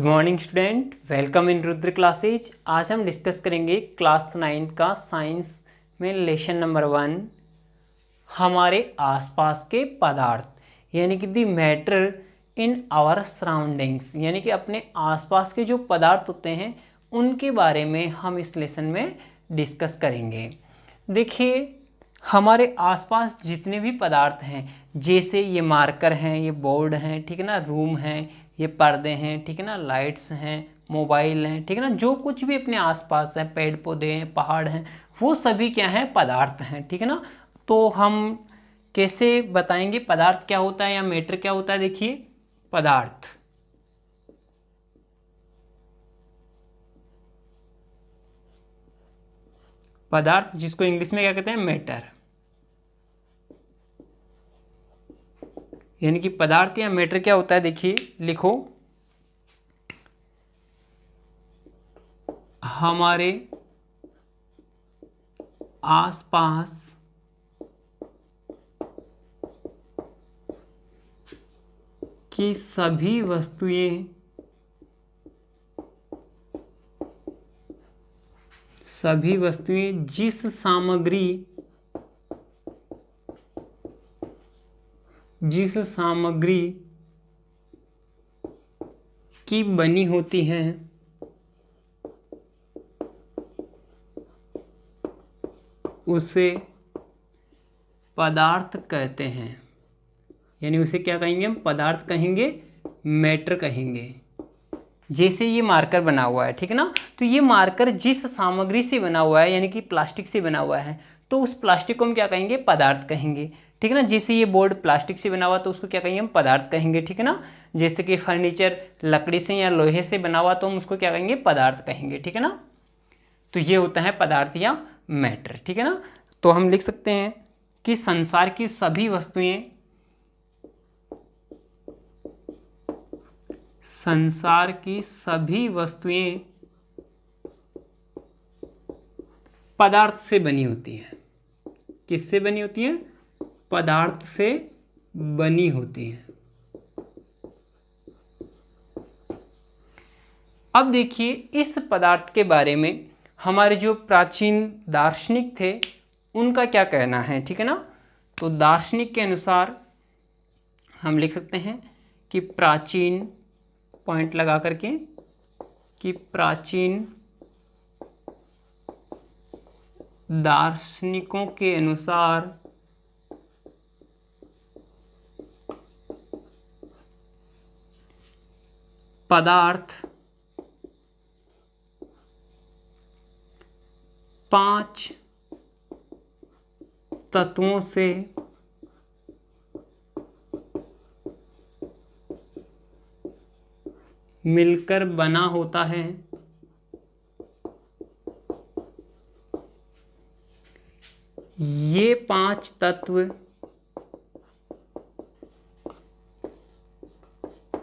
Morning student, welcome in Rudra classes. आज हम discuss करेंगे क्लास 9 का साइंस में लेसन नंबर 1 हमारे आसपास के पदार्थ यानी कि the matter in our surroundings, यानी कि अपने आसपास के जो पदार्थ होते हैं उनके बारे में हम इस लेसन में डिस्कस करेंगे। देखिए, हमारे आसपास जितने भी पदार्थ हैं, जैसे ये मार्कर हैं, ये बोर्ड हैं, ठीक है ना, रूम हैं, ये पर्दे हैं, ठीक है ना, लाइट्स हैं, मोबाइल हैं, ठीक है ना, जो कुछ भी अपने आसपास है, पेड़ पौधे हैं, पहाड़ हैं, वो सभी क्या हैं, पदार्थ हैं, ठीक है ना। तो हम कैसे बताएंगे पदार्थ क्या होता है या मैटर क्या होता है। देखिए, पदार्थ जिसको इंग्लिश में क्या कहते हैं, मैटर, यानी कि पदार्थ या मैटर क्या होता है। देखिए, लिखो, हमारे आसपास की सभी वस्तुएं जिस सामग्री की बनी होती हैं उसे पदार्थ कहते हैं। यानी उसे क्या कहेंगे, हम पदार्थ कहेंगे, मैटर कहेंगे। जैसे ये मार्कर बना हुआ है, ठीक है ना, तो ये मार्कर जिस सामग्री से बना हुआ है, यानी कि प्लास्टिक से बना हुआ है, तो उस प्लास्टिक को हम क्या कहेंगे, पदार्थ कहेंगे, ठीक है ना। जैसे ये बोर्ड प्लास्टिक से बना हुआ तो उसको क्या कहेंगे, हम पदार्थ कहेंगे, ठीक है ना। जैसे कि फर्नीचर लकड़ी से या लोहे से बना हुआ तो हम उसको क्या कहेंगे, पदार्थ कहेंगे, ठीक है ना। तो ये होता है पदार्थ या मैटर, ठीक है ना। तो हम लिख सकते हैं कि संसार की सभी वस्तुएं पदार्थ से बनी होती हैं। किससे बनी होती हैं, पदार्थ से बनी होती हैं। अब देखिए, इस पदार्थ के बारे में हमारे जो प्राचीन दार्शनिक थे उनका क्या कहना है, ठीक है ना। तो दार्शनिक के अनुसार हम लिख सकते हैं कि प्राचीन, पॉइंट लगा करके, कि प्राचीन दार्शनिकों के अनुसार पदार्थ 5 तत्वों से मिलकर बना होता है। ये 5 तत्व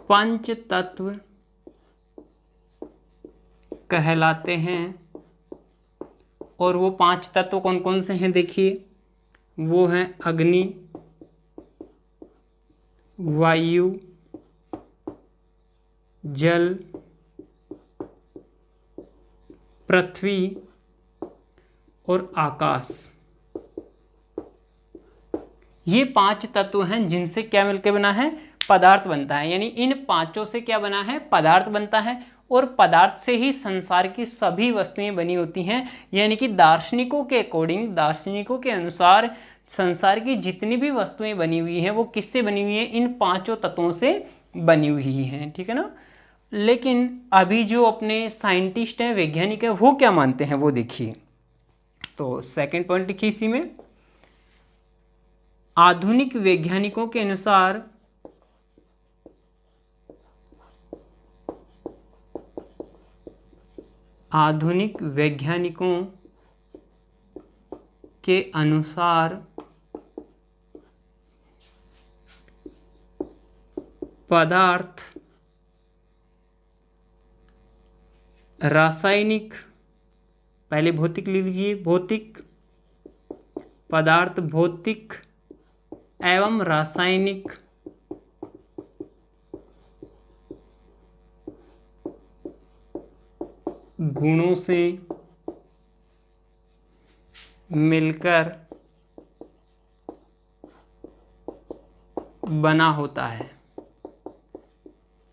पंच तत्व कहलाते हैं। और वो 5 तत्व कौन कौन से हैं, देखिए, वो हैं अग्नि, वायु, जल, पृथ्वी और आकाश। ये 5 तत्व हैं जिनसे क्या मिलकर बना है, पदार्थ बनता है। यानी इन 5 से क्या बना है, पदार्थ बनता है। और पदार्थ से ही संसार की सभी वस्तुएं बनी होती हैं। यानी कि दार्शनिकों के अकॉर्डिंग, दार्शनिकों के अनुसार संसार की जितनी भी वस्तुएं बनी हुई हैं वो किससे बनी हुई हैं, इन 5 तत्वों से बनी हुई हैं, ठीक है ना। लेकिन अभी जो अपने साइंटिस्ट हैं, वैज्ञानिक हैं, वो क्या मानते हैं, वो देखिए। तो सेकंड पॉइंट लिखिए इसी में, आधुनिक वैज्ञानिकों के अनुसार पदार्थ रासायनिक, पहले भौतिक ले लीजिए, भौतिक पदार्थ, भौतिक एवं रासायनिक गुणों से मिलकर बना होता है।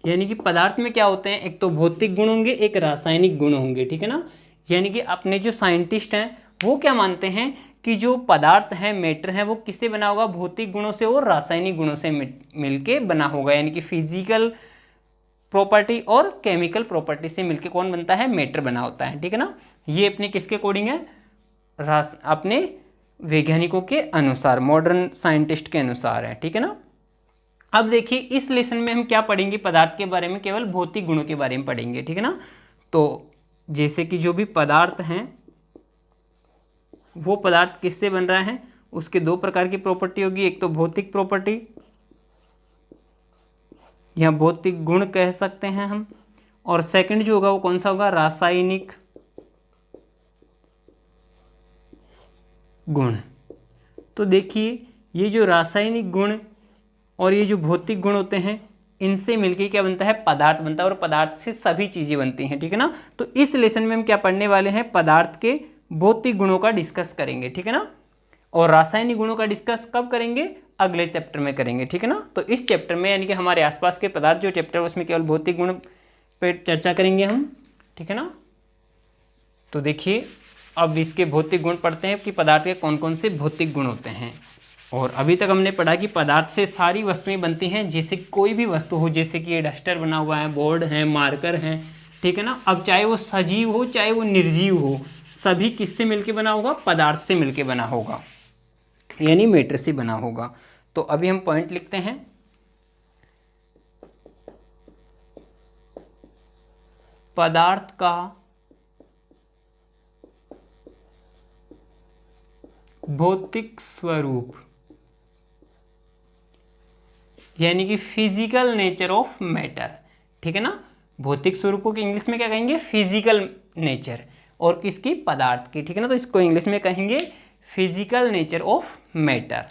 यानी कि पदार्थ में क्या होते हैं, एक तो भौतिक गुण होंगे, एक रासायनिक गुण होंगे, ठीक है ना। यानी कि अपने जो साइंटिस्ट हैं वो क्या मानते हैं कि जो पदार्थ है, मैटर है, वो किससे बना होगा, भौतिक गुणों से और रासायनिक गुणों से मिलके बना होगा। यानी कि फिजिकल प्रॉपर्टी और केमिकल प्रॉपर्टी से मिलके कौन बनता है, मैटर बना होता है, ठीक है ना। ये अपने किसके अकॉर्डिंग है, अपने वैज्ञानिकों के अनुसार, मॉडर्न साइंटिस्ट के अनुसार है, ठीक है ना। अब देखिए इस लेसन में हम क्या पढ़ेंगे, पदार्थ के बारे में केवल भौतिक गुणों के बारे में पढ़ेंगे, ठीक है ना। तो जैसे कि जो भी पदार्थ हैं वो पदार्थ किससे बन रहा है, उसके दो प्रकार की प्रॉपर्टी होगी, एक तो भौतिक प्रॉपर्टी या भौतिक गुण कह सकते हैं हम, और सेकंड जो होगा वो कौन सा होगा, रासायनिक गुण। तो देखिए ये जो रासायनिक गुण और ये जो भौतिक गुण होते हैं इनसे मिलके क्या बनता है, पदार्थ बनता है, और पदार्थ से सभी चीजें बनती हैं, ठीक है ना। तो इस लेसन में हम क्या पढ़ने वाले हैं, पदार्थ के भौतिक गुणों का डिस्कस करेंगे, ठीक है ना। और रासायनिक गुणों का डिस्कस कब करेंगे, अगले चैप्टर में करेंगे, ठीक है ना। तो इस चैप्टर में यानी कि हमारे आसपास के पदार्थ जो चैप्टर है उसमें केवल भौतिक गुण पे चर्चा करेंगे हम, ठीक है ना। तो देखिए अब इसके भौतिक गुण पढ़ते हैं कि पदार्थ के कौन कौन से भौतिक गुण होते हैं। और अभी तक हमने पढ़ा कि पदार्थ से सारी वस्तुएं बनती हैं, जैसे कोई भी वस्तु हो, जैसे कि ये डस्टर बना हुआ है, बोर्ड है, मार्कर है, ठीक है ना। अब चाहे वो सजीव हो चाहे वो निर्जीव हो, सभी किससे मिलके बना होगा, पदार्थ से मिलके बना होगा, यानी मैटर से बना होगा। तो अभी हम पॉइंट लिखते हैं। पदार्थ का भौतिक स्वरूप यानी कि फिजिकल नेचर ऑफ मैटर, ठीक है ना। भौतिक स्वरूप को इंग्लिश में क्या कहेंगे, फिजिकल नेचर, और किसकी, पदार्थ की, ठीक है ना। तो इसको इंग्लिश में कहेंगे फिजिकल नेचर ऑफ मैटर।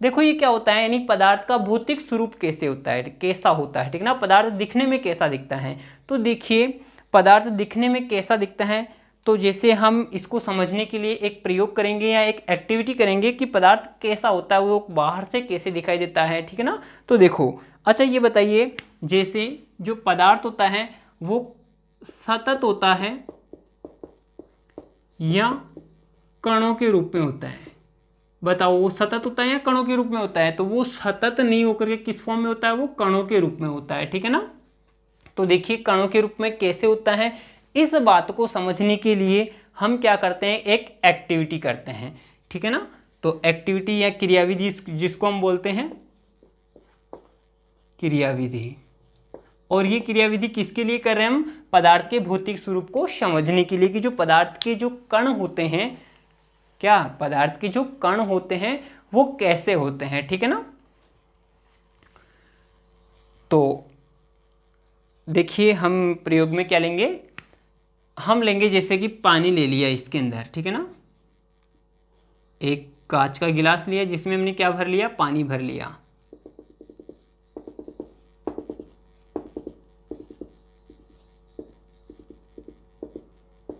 देखो ये क्या होता है, यानी पदार्थ का भौतिक स्वरूप कैसे होता है, कैसा होता है, ठीक है ना। पदार्थ दिखने में कैसा दिखता है, तो देखिए पदार्थ दिखने में कैसा दिखता है, तो जैसे हम इसको समझने के लिए एक प्रयोग करेंगे या एक एक्टिविटी करेंगे कि पदार्थ कैसा होता है, वो बाहर से कैसे दिखाई देता है, ठीक है ना। तो देखो अच्छा ये बताइए, जैसे जो पदार्थ होता है वो सतत होता है या कणों के रूप में होता है, बताओ वो सतत होता है या कणों के रूप में होता है। तो वो सतत नहीं होकर के किस फॉर्म में होता है, वो कणों के रूप में होता है, ठीक है ना। तो देखिए कणों के रूप में कैसे होता है, इस बात को समझने के लिए हम क्या करते हैं, एक एक्टिविटी करते हैं, ठीक है ना। तो एक्टिविटी या क्रियाविधि जिसको हम बोलते हैं क्रियाविधि, और ये क्रियाविधि किसके लिए कर रहे हैं हम, पदार्थ के भौतिक स्वरूप को समझने के लिए, कि जो पदार्थ के जो कण होते हैं, क्या पदार्थ के जो कण होते हैं वो कैसे होते हैं, ठीक है ना। तो देखिए हम प्रयोग में क्या लेंगे, हम लेंगे जैसे कि पानी ले लिया इसके अंदर, ठीक है ना। एक कांच का गिलास लिया जिसमें हमने क्या भर लिया, पानी भर लिया।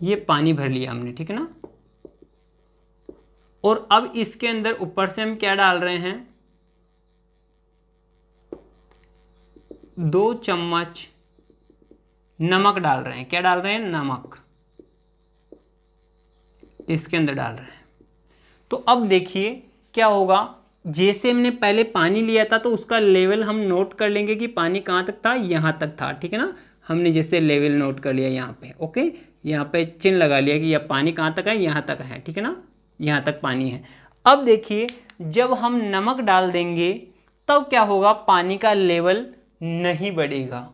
ये पानी भर लिया हमने, ठीक है ना। और अब इसके अंदर ऊपर से हम क्या डाल रहे हैं, 2 चम्मच नमक डाल रहे हैं। क्या डाल रहे हैं, नमक इसके अंदर डाल रहे हैं। तो अब देखिए क्या होगा, जैसे हमने पहले पानी लिया था तो उसका लेवल हम नोट कर लेंगे कि पानी कहाँ तक था, यहाँ तक था, ठीक है ना। हमने जैसे लेवल नोट कर लिया यहाँ पे, ओके, यहाँ पे चिन्ह लगा लिया कि यह पानी कहाँ तक है, यहाँ तक है, ठीक है ना, यहाँ तक पानी है। अब देखिए जब हम नमक डाल देंगे तब क्या होगा, पानी का लेवल नहीं बढ़ेगा।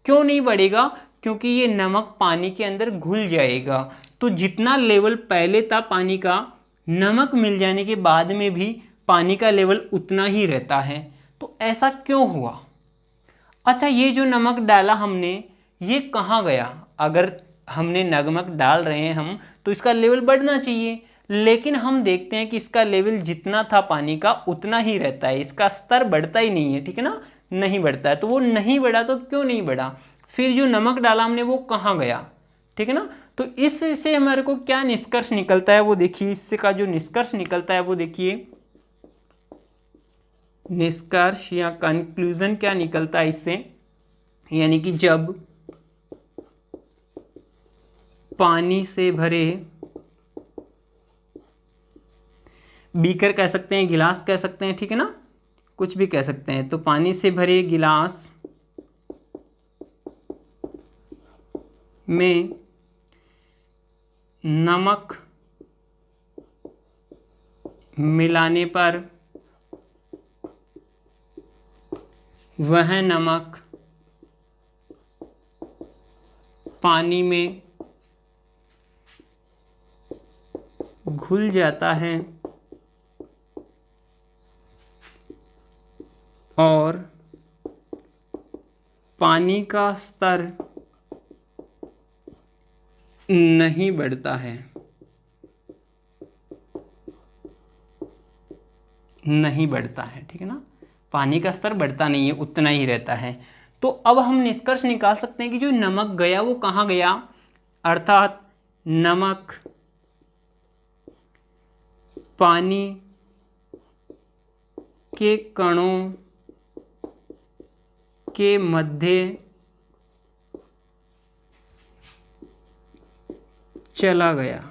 क्यों नहीं बढ़ेगा, क्योंकि ये नमक पानी के अंदर घुल जाएगा। तो जितना लेवल पहले था पानी का, नमक मिल जाने के बाद में भी पानी का लेवल उतना ही रहता है। तो ऐसा क्यों हुआ। अच्छा ये जो नमक डाला हमने ये कहाँ गया, अगर हमने नमक डाल रहे हैं हम तो इसका लेवल बढ़ना चाहिए, लेकिन हम देखते हैं कि इसका लेवल जितना था पानी का उतना ही रहता है, इसका स्तर बढ़ता ही नहीं है, ठीक है ना, नहीं बढ़ता है। तो वो नहीं बढ़ा, तो क्यों नहीं बढ़ा, फिर जो नमक डाला हमने वो कहाँ गया, ठीक है ना। तो इससे हमारे को क्या निष्कर्ष निकलता है वो देखिए, इससे का जो निष्कर्ष निकलता है वो देखिए, निष्कर्ष या कंक्लूजन क्या निकलता है इससे, यानी कि जब पानी से भरे बीकर कह सकते हैं, गिलास कह सकते हैं, ठीक है ना, कुछ भी कह सकते हैं, तो पानी से भरे गिलास में नमक मिलाने पर वह नमक पानी में घुल जाता है और पानी का स्तर नहीं बढ़ता है, नहीं बढ़ता है, ठीक है ना, पानी का स्तर बढ़ता नहीं है, उतना ही रहता है। तो अब हम निष्कर्ष निकाल सकते हैं कि जो नमक गया वो कहाँ गया, अर्थात नमक पानी के कणों के मध्य चला गया,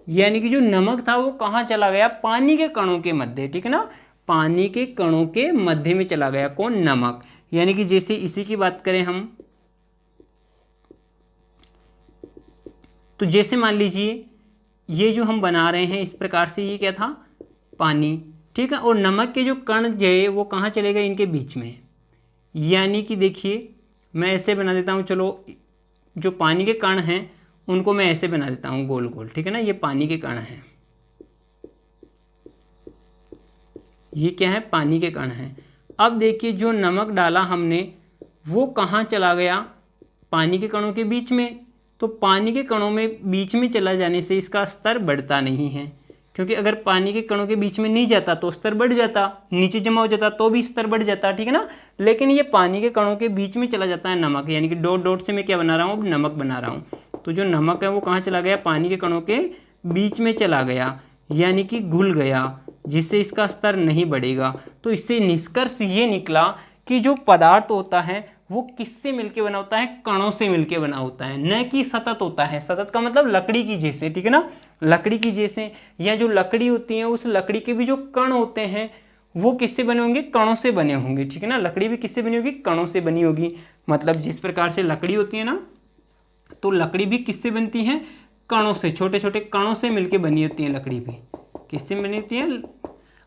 यानी कि जो नमक था वो कहाँ चला गया, पानी के कणों के मध्य, ठीक है ना, पानी के कणों के मध्य में चला गया, कौन, नमक। यानी कि जैसे इसी की बात करें हम, तो जैसे मान लीजिए ये जो हम बना रहे हैं इस प्रकार से, ये क्या था, पानी, ठीक है, और नमक के जो कण गए वो कहाँ चले गए, इनके बीच में। यानी कि देखिए मैं ऐसे बना देता हूँ, चलो जो पानी के कण हैं उनको मैं ऐसे बना देता हूँ गोल गोल, ठीक है ना, ये पानी के कण हैं, ये क्या है, पानी के कण हैं। अब देखिए जो नमक डाला हमने वो कहाँ चला गया, पानी के कणों के बीच में। तो पानी के कणों में बीच में चला जाने से इसका स्तर बढ़ता नहीं है, क्योंकि अगर पानी के कणों के बीच में नहीं जाता तो स्तर बढ़ जाता, नीचे जमा हो जाता तो भी स्तर बढ़ जाता, ठीक है ना। लेकिन ये पानी के कणों के बीच में चला जाता है नमक, यानी कि डॉट डॉट से मैं क्या बना रहा हूँ, नमक बना रहा हूँ। तो जो नमक है वो कहाँ चला गया, पानी के कणों के बीच में चला गया, यानी कि घुल गया, जिससे इसका स्तर नहीं बढ़ेगा। तो इससे निष्कर्ष ये निकला कि जो पदार्थ होता है वो किससे मिलके बना होता है, कणों से मिलके बना होता है, न कि सतत होता है। सतत का मतलब लकड़ी की जैसे, ठीक है ना, लकड़ी की जैसे, या जो लकड़ी होती है उस लकड़ी के भी जो कण होते हैं वो किससे बने होंगे, कणों से बने होंगे, ठीक है ना। लकड़ी भी किससे बनी होगी, कणों से बनी होगी। मतलब जिस प्रकार से लकड़ी होती है ना, तो लकड़ी भी किससे बनती है, कणों से, छोटे छोटे कणों से मिलके बनी होती है। लकड़ी भी किससे बनी होती है।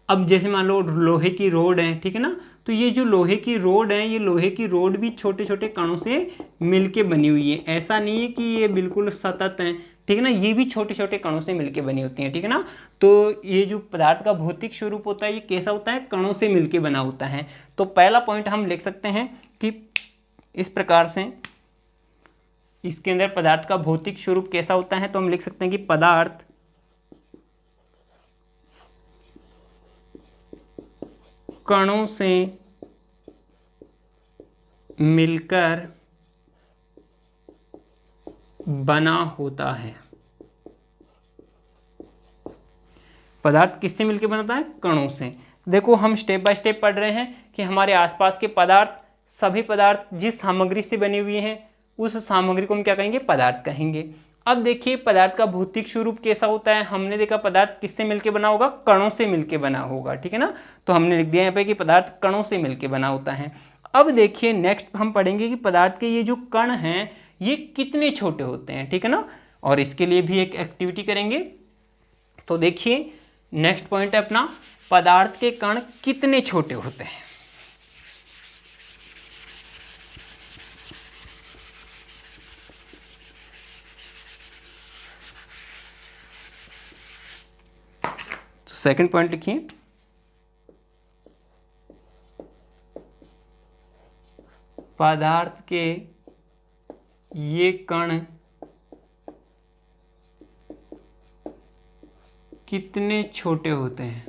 अब जैसे मान लो लोहे की रोड है, ठीक है ना, तो ये जो लोहे की रोड है, ये लोहे की रोड भी छोटे छोटे कणों से मिलके बनी हुई है। ऐसा नहीं है कि ये बिल्कुल सतत है, ठीक है ना, ये भी छोटे छोटे कणों से मिलके बनी होती हैं, ठीक है ना। तो ये जो पदार्थ का भौतिक स्वरूप होता है ये कैसा होता है, कणों से मिलके बना होता है। तो पहला पॉइंट हम लिख सकते हैं कि इस प्रकार से इसके अंदर पदार्थ का भौतिक स्वरूप कैसा होता है। तो हम लिख सकते हैं कि पदार्थ कणों से मिलकर बना होता है। पदार्थ किससे मिलकर बनता है, कणों से। देखो हम स्टेप बाय स्टेप पढ़ रहे हैं कि हमारे आसपास के पदार्थ, सभी पदार्थ जिस सामग्री से बने हुए हैं उस सामग्री को हम क्या कहेंगे, पदार्थ कहेंगे। अब देखिए पदार्थ का भौतिक स्वरूप कैसा होता है। हमने देखा पदार्थ किससे मिलके बना होगा, कणों से मिलके बना होगा, ठीक है ना। तो हमने लिख दिया यहाँ पे कि पदार्थ कणों से मिलके बना होता है। अब देखिए नेक्स्ट हम पढ़ेंगे कि पदार्थ के ये जो कण हैं ये कितने छोटे होते हैं, ठीक है ना, और इसके लिए भी एक एक्टिविटी करेंगे। तो देखिए नेक्स्ट पॉइंट है अपना, पदार्थ के कण कितने छोटे होते हैं। सेकंड पॉइंट लिखिए, पदार्थ के ये कण कितने छोटे होते हैं।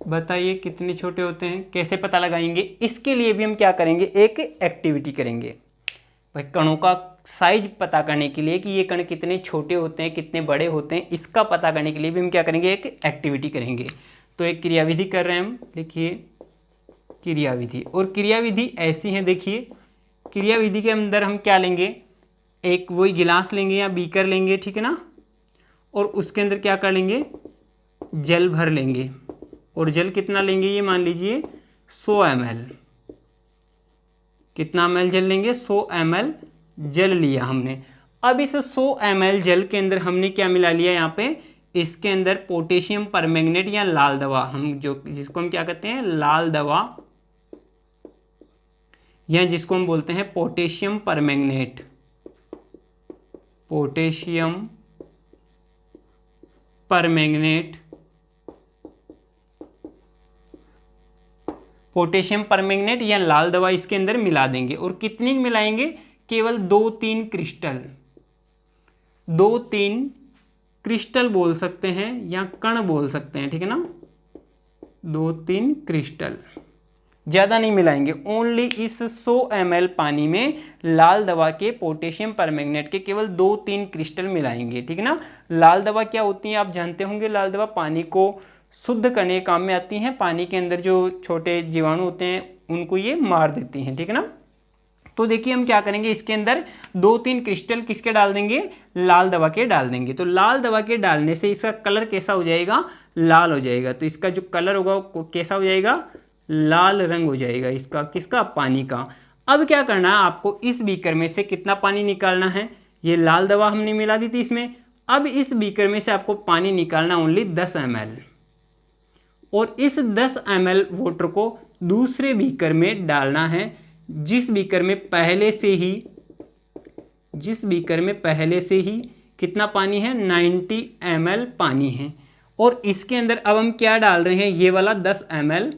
बताइए कितने छोटे होते हैं, कैसे पता लगाएंगे। इसके लिए भी हम क्या करेंगे, एक एक्टिविटी करेंगे। भाई कणों का साइज पता करने के लिए कि ये कण कितने छोटे होते हैं कितने बड़े होते हैं, इसका पता करने के लिए भी हम क्या करेंगे, एक एक्टिविटी करेंगे। तो एक क्रियाविधि कर रहे हैं हम, लिखिए क्रियाविधि। और क्रियाविधि ऐसी है, देखिए क्रियाविधि के अंदर हम क्या लेंगे, एक वही गिलास लेंगे या बीकर लेंगे, ठीक है ना, और उसके अंदर क्या कर लेंगे, जल भर लेंगे। और जल कितना लेंगे, ये मान लीजिए 100 ml। कितना ml जल लेंगे, 100 ml जल लिया हमने। अब इस 100 ml जल के अंदर हमने क्या मिला लिया, यहाँ पे इसके अंदर पोटेशियम परमैंगनेट या लाल दवा, हम जो जिसको हम क्या कहते हैं, लाल दवा, या जिसको हम बोलते हैं potassium permanganate, potassium permanganate, potassium permanganate या लाल दवा इसके अंदर मिला देंगे। और कितनी मिलाएंगे, केवल 2-3 क्रिस्टल, 2-3 क्रिस्टल बोल सकते हैं या कण बोल सकते हैं, ठीक है ना, 2-3 क्रिस्टल, ज़्यादा नहीं मिलाएंगे। ओनली इस 100 ml पानी में लाल दवा के पोटेशियम परमैंगनेट के केवल 2-3 क्रिस्टल मिलाएंगे, ठीक है ना। लाल दवा क्या होती है आप जानते होंगे, लाल दवा पानी को शुद्ध करने के काम में आती हैं, पानी के अंदर जो छोटे जीवाणु होते हैं उनको ये मार देती हैं, ठीक है ना। तो देखिए हम क्या करेंगे, इसके अंदर 2-3 क्रिस्टल किसके डाल देंगे, लाल दवा के डाल देंगे। तो लाल दवा के डालने से इसका कलर कैसा हो जाएगा, लाल हो जाएगा। तो इसका जो कलर होगा वो कैसा हो जाएगा, लाल रंग हो जाएगा इसका, किसका, पानी का। अब क्या करना है आपको, इस बीकर में से कितना पानी निकालना है, ये लाल दवा हमने मिला दी थी इसमें। अब इस बीकर में से आपको पानी निकालना ओनली 10 ml, और इस 10 ml वाटर को दूसरे बीकर में डालना है, जिस बीकर में पहले से ही कितना पानी है, 90 ml पानी है। और इसके अंदर अब हम क्या डाल रहे हैं, ये वाला 10 ml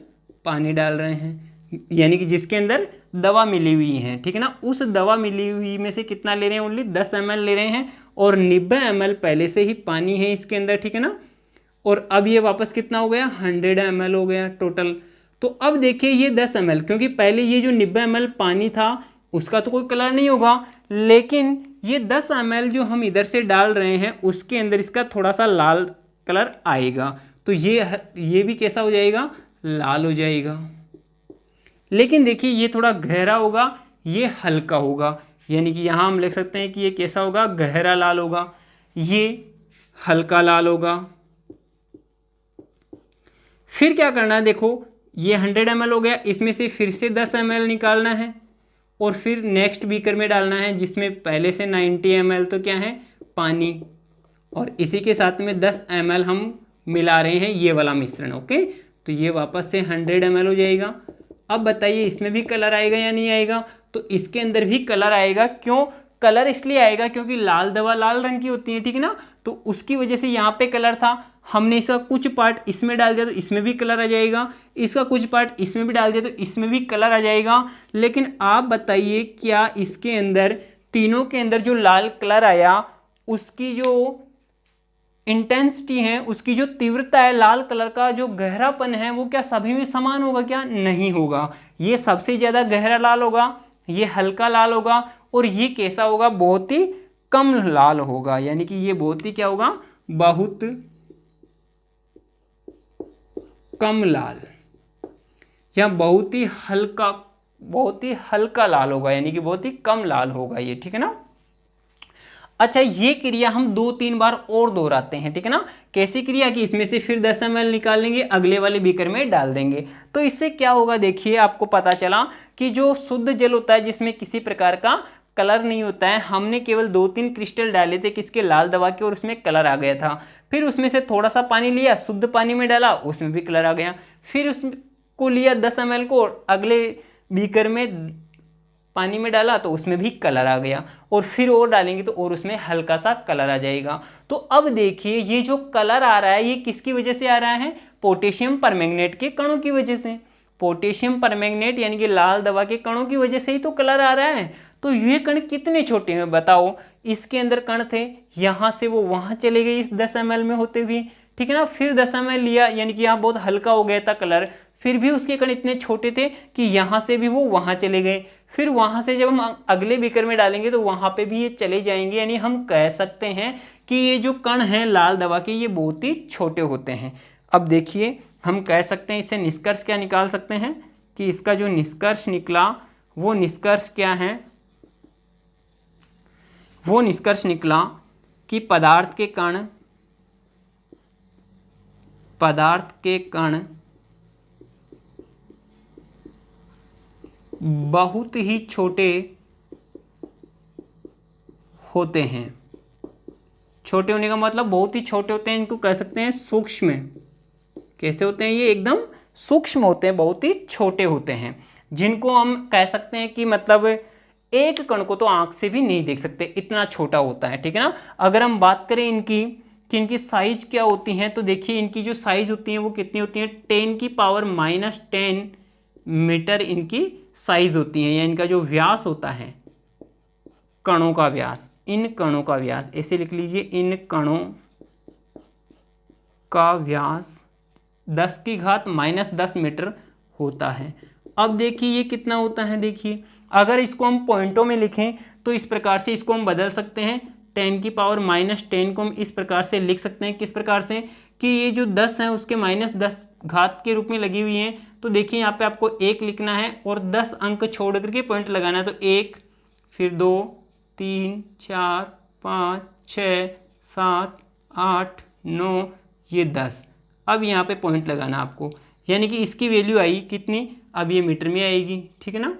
पानी डाल रहे हैं, यानी कि जिसके अंदर दवा मिली हुई है, ठीक है ना। उस दवा मिली हुई में से कितना ले रहे हैं, ओनली 10 ml ले रहे हैं, और 90 ml पहले से ही पानी है इसके अंदर, ठीक है ना। और अब ये वापस कितना हो गया, 100 ml हो गया टोटल। तो अब देखिए ये 10 ml, क्योंकि पहले ये जो 90 ml पानी था उसका तो कोई कलर नहीं होगा, लेकिन ये 10 ml जो हम इधर से डाल रहे हैं उसके अंदर इसका थोड़ा सा लाल कलर आएगा। तो ये भी कैसा हो जाएगा, लाल हो जाएगा। लेकिन देखिए ये थोड़ा गहरा होगा, ये हल्का होगा, यानी कि यहाँ हम लिख सकते हैं कि ये कैसा होगा, गहरा लाल होगा, ये हल्का लाल होगा। फिर क्या करना है, देखो ये 100 ml हो गया, इसमें से फिर से 10 ml निकालना है और फिर नेक्स्ट बीकर में डालना है, जिसमें पहले से 90 ml तो क्या है, पानी, और इसी के साथ में 10 ml हम मिला रहे हैं ये वाला मिश्रण। ओके, तो ये वापस से 100 ml हो जाएगा। अब बताइए इसमें भी कलर आएगा या नहीं आएगा, तो इसके अंदर भी कलर आएगा। क्यों कलर इसलिए आएगा, क्योंकि लाल दवा लाल रंग की होती है, ठीक है ना, तो उसकी वजह से यहाँ पे कलर था। हमने इसका कुछ पार्ट इसमें डाल दिया तो इसमें भी कलर आ जाएगा, इसका कुछ पार्ट इसमें भी डाल दिया तो इसमें भी कलर आ जाएगा। लेकिन आप बताइए क्या इसके अंदर तीनों के अंदर जो लाल कलर आया उसकी जो इंटेंसिटी है, उसकी जो तीव्रता है, लाल कलर का जो गहरापन है, वो क्या सभी में समान होगा, क्या नहीं होगा। ये सबसे ज़्यादा गहरा लाल होगा, ये हल्का लाल होगा, और ये कैसा होगा, बहुत ही कम लाल होगा, यानी कि ये बहुत ही क्या होगा, बहुत कम लाल, या बहुत ही हल्का लाल होगा, यानी कि बहुत ही कम लाल होगा ये, ठीक है ना। अच्छा, ये क्रिया हम 2-3 बार और दोहराते हैं, ठीक है ना। कैसी क्रिया कि इसमें से फिर 10 ml निकाल लेंगे, अगले वाले बीकर में डाल देंगे। तो इससे क्या होगा, देखिए आपको पता चला कि जो शुद्ध जल होता है जिसमें किसी प्रकार का कलर नहीं होता है, हमने केवल 2-3 क्रिस्टल डाले थे किसके, लाल दवा के, और उसमें कलर आ गया था। फिर उसमें से थोड़ा सा पानी लिया, शुद्ध पानी में डाला, उसमें भी कलर आ गया। फिर उसको लिया 10 ml को, अगले बीकर में पानी में डाला तो उसमें भी कलर आ गया, और फिर और डालेंगे तो और उसमें हल्का सा कलर आ जाएगा। तो अब देखिए ये जो कलर आ रहा है ये किसकी वजह से आ रहा है, पोटेशियम परमैंगनेट के कणों की वजह से। पोटेशियम परमैंगनेट यानी कि लाल दवा के कणों की वजह से ही तो कलर आ रहा है। तो ये कण कितने छोटे हैं बताओ, इसके अंदर कण थे, यहाँ से वो वहाँ चले गए इस 10 ml में होते हुए, ठीक है ना। फिर 10 ml लिया, यानी कि यहाँ बहुत हल्का हो गया था कलर, फिर भी उसके कण इतने छोटे थे कि यहाँ से भी वो वहाँ चले गए। फिर वहाँ से जब हम अगले बीकर में डालेंगे तो वहाँ पे भी ये चले जाएंगे, यानी हम कह सकते हैं कि ये जो कण हैं लाल दवा के ये बहुत ही छोटे होते हैं। अब देखिए हम कह सकते हैं, इससे निष्कर्ष क्या निकाल सकते हैं कि इसका जो निष्कर्ष निकला वो निष्कर्ष क्या है, वो निष्कर्ष निकला कि पदार्थ के कण बहुत ही छोटे होते हैं। छोटे होने का मतलब बहुत ही छोटे होते हैं, इनको कह सकते हैं सूक्ष्म। कैसे होते हैं ये? एकदम सूक्ष्म होते हैं, बहुत ही छोटे होते हैं, जिनको हम कह सकते हैं कि मतलब एक कण को तो आंख से भी नहीं देख सकते, इतना छोटा होता है, ठीक है ना। अगर हम बात करें इनकी कि इनकी साइज क्या होती हैं, तो देखिए इनकी जो साइज होती है वो कितनी होती है, 10⁻⁻10 मीटर इनकी साइज होती है, या इनका जो व्यास होता है, कणों का व्यास, इन कणों का व्यास ऐसे लिख लीजिए, इन कणों का व्यास 10⁻−10 मीटर होता है। अब देखिए ये कितना होता है, देखिए अगर इसको हम पॉइंटों में लिखें तो इस प्रकार से इसको हम बदल सकते हैं, 10⁻−10 को हम इस प्रकार से लिख सकते हैं, किस प्रकार से कि ये जो 10 है उसके -10 घात के रूप में लगी हुई हैं। तो देखिए यहाँ पे आपको 1 लिखना है और 10 अंक छोड़ करके पॉइंट लगाना है, तो 1, फिर 2, 3, 4, 5, 6, 7, 8, 9, ये 10। अब यहाँ पे पॉइंट लगाना आपको, यानी कि इसकी वैल्यू आई कितनी, अब ये मीटर में आएगी, ठीक है ना।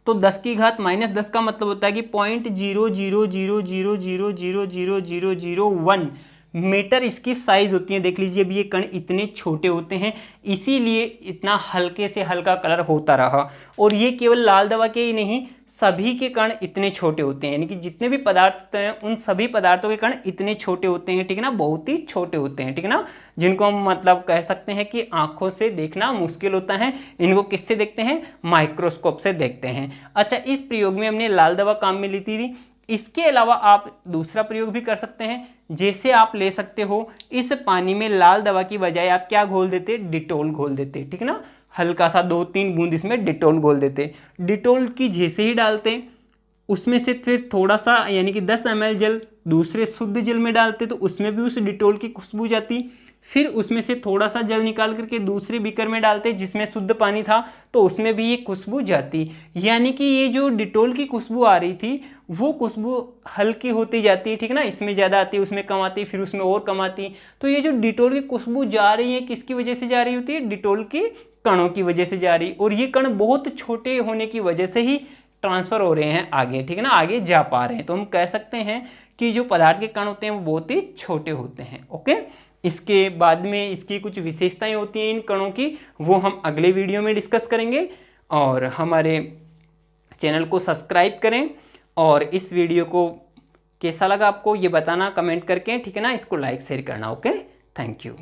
तो 10⁻−10 का मतलब होता है कि 0.00000000001 मीटर इसकी साइज होती है। देख लीजिए अभी ये कण इतने छोटे होते हैं, इसीलिए इतना हल्के से हल्का कलर होता रहा। और ये केवल लाल दवा के ही नहीं, सभी के कण इतने छोटे होते हैं, यानी कि जितने भी पदार्थ हैं उन सभी पदार्थों के कण इतने छोटे होते हैं, ठीक है ना, बहुत ही छोटे होते हैं, ठीक है ना, जिनको हम मतलब कह सकते हैं कि आंखों से देखना मुश्किल होता है। इनको किससे देखते हैं? माइक्रोस्कोप से देखते हैं। अच्छा, इस प्रयोग में हमने लाल दवा काम में ली थी। इसके अलावा आप दूसरा प्रयोग भी कर सकते हैं, जैसे आप ले सकते हो इस पानी में लाल दवा की बजाय आप क्या घोल देते? डिटोल घोल देते, ठीक है ना, हल्का सा 2-3 बूंद इसमें डिटोल घोल देते। डिटोल की जैसे ही डालते उसमें से फिर थोड़ा सा यानी कि 10 ml जल दूसरे शुद्ध जल में डालते तो उसमें भी उस डिटोल की खुशबू जाती। फिर उसमें से थोड़ा सा जल निकाल करके दूसरे बीकर में डालते जिसमें शुद्ध पानी था तो उसमें भी ये खुशबू जाती। यानी कि ये जो डिटोल की खुशबू आ रही थी वो खुशबू हल्की होती जाती है, ठीक है ना, इसमें ज़्यादा आती है, उसमें कम आती, फिर उसमें और कम आती। तो ये जो डिटोल की खुशबू जा रही है किसकी वजह से जा रही होती है? डिटोल की कणों की वजह से जा रही, और ये कण बहुत छोटे होने की वजह से ही ट्रांसफर हो रहे हैं आगे, ठीक है ना, आगे जा पा रहे हैं। तो हम कह सकते हैं कि जो पदार्थ के कण होते हैं वो बहुत ही छोटे होते हैं। ओके, इसके बाद में इसकी कुछ विशेषताएं होती हैं इन कणों की, वो हम अगले वीडियो में डिस्कस करेंगे। और हमारे चैनल को सब्सक्राइब करें, और इस वीडियो को कैसा लगा आपको ये बताना कमेंट करके, ठीक है ना, इसको लाइक शेयर करना। Okay, thank you.